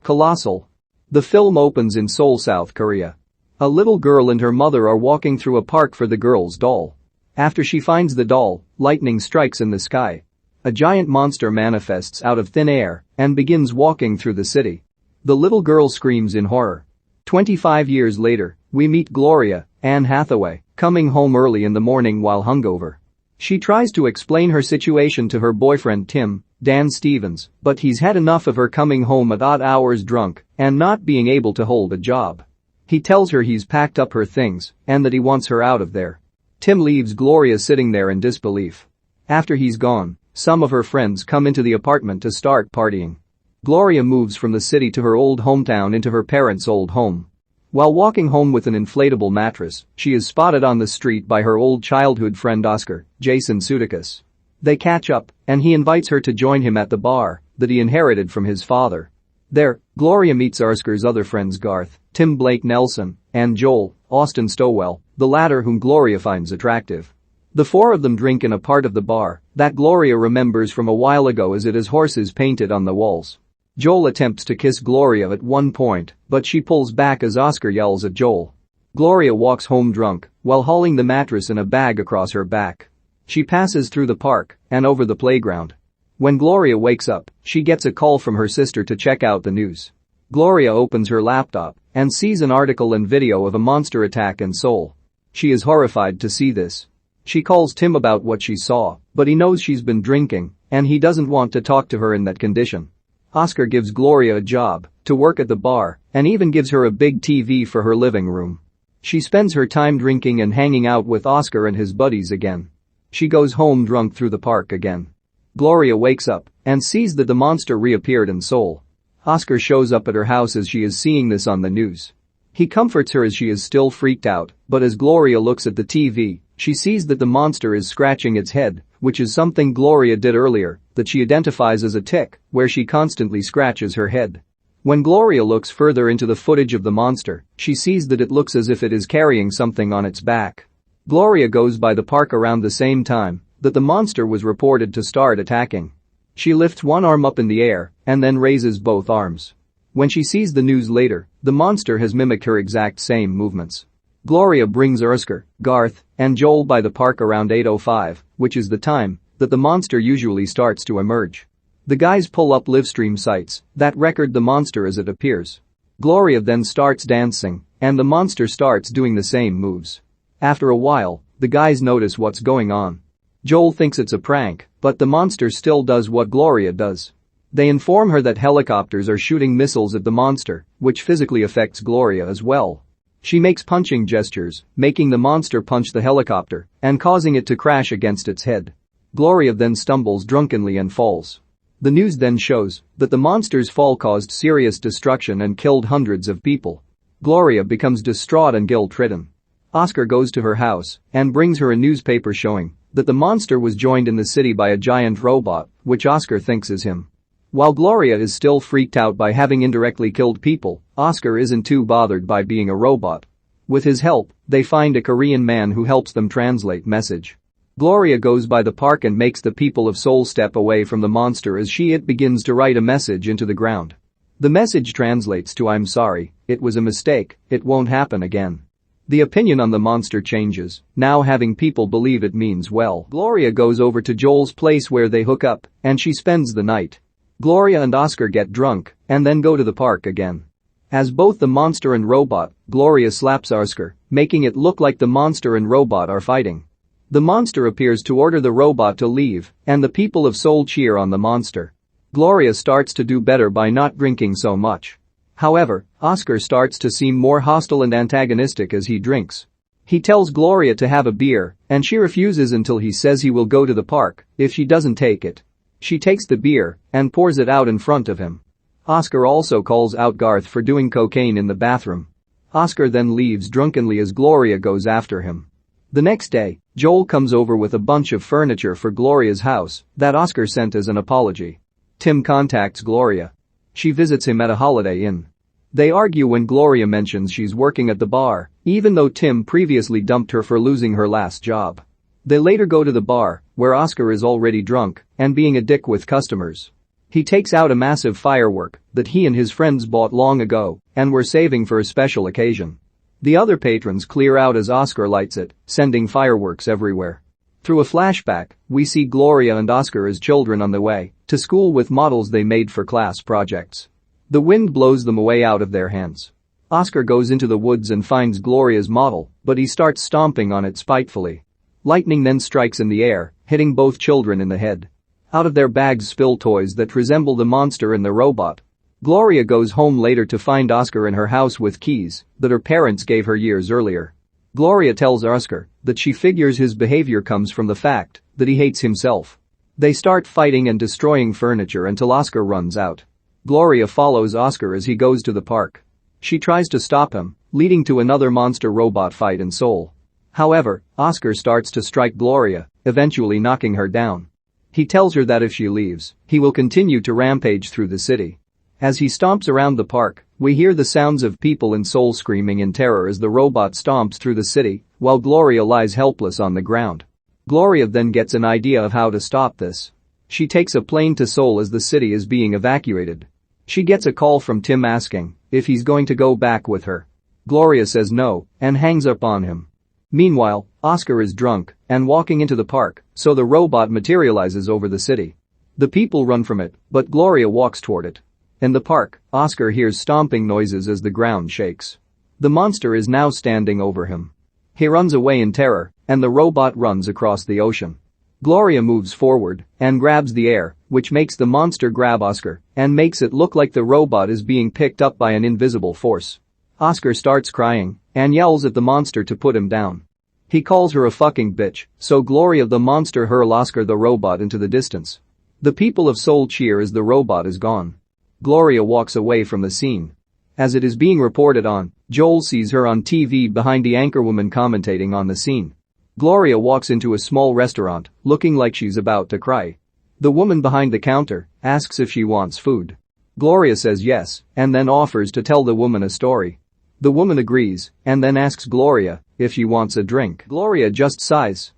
Colossal. The film opens in Seoul, South Korea. A little girl and her mother are walking through a park for the girl's doll. After she finds the doll, lightning strikes in the sky. A giant monster manifests out of thin air and begins walking through the city. The little girl screams in horror. 25 years later, we meet Gloria, Anne Hathaway, coming home early in the morning while hungover. She tries to explain her situation to her boyfriend Tim, Dan Stevens, but he's had enough of her coming home at odd hours drunk and not being able to hold a job. He tells her he's packed up her things and that he wants her out of there. Tim leaves Gloria sitting there in disbelief. After he's gone, some of her friends come into the apartment to start partying. Gloria moves from the city to her old hometown into her parents' old home. While walking home with an inflatable mattress, she is spotted on the street by her old childhood friend Oscar, Jason Sudeikis. They catch up, and he invites her to join him at the bar that he inherited from his father. There, Gloria meets Oscar's other friends Garth, Tim Blake Nelson, and Joel, Austin Stowell, the latter whom Gloria finds attractive. The four of them drink in a part of the bar that Gloria remembers from a while ago as it has horses painted on the walls. Joel attempts to kiss Gloria at one point, but she pulls back as Oscar yells at Joel. Gloria walks home drunk while hauling the mattress in a bag across her back. She passes through the park and over the playground. When Gloria wakes up, she gets a call from her sister to check out the news. Gloria opens her laptop and sees an article and video of a monster attack in Seoul. She is horrified to see this. She calls Tim about what she saw, but he knows she's been drinking and he doesn't want to talk to her in that condition. Oscar gives Gloria a job to work at the bar and even gives her a big TV for her living room. She spends her time drinking and hanging out with Oscar and his buddies again. She goes home drunk through the park again. Gloria wakes up and sees that the monster reappeared in Seoul. Oscar shows up at her house as she is seeing this on the news. He comforts her as she is still freaked out, but as Gloria looks at the TV, she sees that the monster is scratching its head, which is something Gloria did earlier that she identifies as a tic, where she constantly scratches her head. When Gloria looks further into the footage of the monster, she sees that it looks as if it is carrying something on its back. Gloria goes by the park around the same time that the monster was reported to start attacking. She lifts one arm up in the air and then raises both arms. When she sees the news later, the monster has mimicked her exact same movements. Gloria brings Oscar, Garth, and Joel by the park around 8:05, which is the time that the monster usually starts to emerge. The guys pull up livestream sites that record the monster as it appears. Gloria then starts dancing, and the monster starts doing the same moves. After a while, the guys notice what's going on. Joel thinks it's a prank, but the monster still does what Gloria does. They inform her that helicopters are shooting missiles at the monster, which physically affects Gloria as well. She makes punching gestures, making the monster punch the helicopter and causing it to crash against its head. Gloria then stumbles drunkenly and falls. The news then shows that the monster's fall caused serious destruction and killed hundreds of people. Gloria becomes distraught and guilt-ridden. Oscar goes to her house and brings her a newspaper showing that the monster was joined in the city by a giant robot, which Oscar thinks is him. While Gloria is still freaked out by having indirectly killed people, Oscar isn't too bothered by being a robot. With his help, they find a Korean man who helps them translate message. Gloria goes by the park and makes the people of Seoul step away from the monster as it begins to write a message into the ground. The message translates to "I'm sorry, it was a mistake, it won't happen again." The opinion on the monster changes, now having people believe it means well. Gloria goes over to Joel's place where they hook up, and she spends the night. Gloria and Oscar get drunk and then go to the park again. As both the monster and robot, Gloria slaps Oscar, making it look like the monster and robot are fighting. The monster appears to order the robot to leave, and the people of Seoul cheer on the monster. Gloria starts to do better by not drinking so much. However, Oscar starts to seem more hostile and antagonistic as he drinks. He tells Gloria to have a beer, and she refuses until he says he will go to the park if she doesn't take it. She takes the beer and pours it out in front of him. Oscar also calls out Garth for doing cocaine in the bathroom. Oscar then leaves drunkenly as Gloria goes after him. The next day, Joel comes over with a bunch of furniture for Gloria's house that Oscar sent as an apology. Tim contacts Gloria. She visits him at a Holiday Inn. They argue when Gloria mentions she's working at the bar, even though Tim previously dumped her for losing her last job. They later go to the bar, where Oscar is already drunk and being a dick with customers. He takes out a massive firework that he and his friends bought long ago and were saving for a special occasion. The other patrons clear out as Oscar lights it, sending fireworks everywhere. Through a flashback, we see Gloria and Oscar as children on the way to school with models they made for class projects. The wind blows them away out of their hands. Oscar goes into the woods and finds Gloria's model, but he starts stomping on it spitefully. Lightning then strikes in the air, hitting both children in the head. Out of their bags spill toys that resemble the monster and the robot. Gloria goes home later to find Oscar in her house with keys that her parents gave her years earlier. Gloria tells Oscar that she figures his behavior comes from the fact that he hates himself. They start fighting and destroying furniture until Oscar runs out. Gloria follows Oscar as he goes to the park. She tries to stop him, leading to another monster robot fight in Seoul. However, Oscar starts to strike Gloria, eventually knocking her down. He tells her that if she leaves, he will continue to rampage through the city. As he stomps around the park, we hear the sounds of people in Seoul screaming in terror as the robot stomps through the city, while Gloria lies helpless on the ground. Gloria then gets an idea of how to stop this. She takes a plane to Seoul as the city is being evacuated. She gets a call from Tim asking if he's going to go back with her. Gloria says no and hangs up on him. Meanwhile, Oscar is drunk and walking into the park, so the robot materializes over the city. The people run from it, but Gloria walks toward it. In the park, Oscar hears stomping noises as the ground shakes. The monster is now standing over him. He runs away in terror, and the robot runs across the ocean. Gloria moves forward and grabs the air, which makes the monster grab Oscar and makes it look like the robot is being picked up by an invisible force. Oscar starts crying and yells at the monster to put him down. He calls her a fucking bitch, so Gloria the monster hurls Oscar the robot into the distance. The people of Seoul cheer as the robot is gone. Gloria walks away from the scene. As it is being reported on, Joel sees her on TV behind the anchorwoman commentating on the scene. Gloria walks into a small restaurant, looking like she's about to cry. The woman behind the counter asks if she wants food. Gloria says yes, and then offers to tell the woman a story. The woman agrees, and then asks Gloria if she wants a drink. Gloria just sighs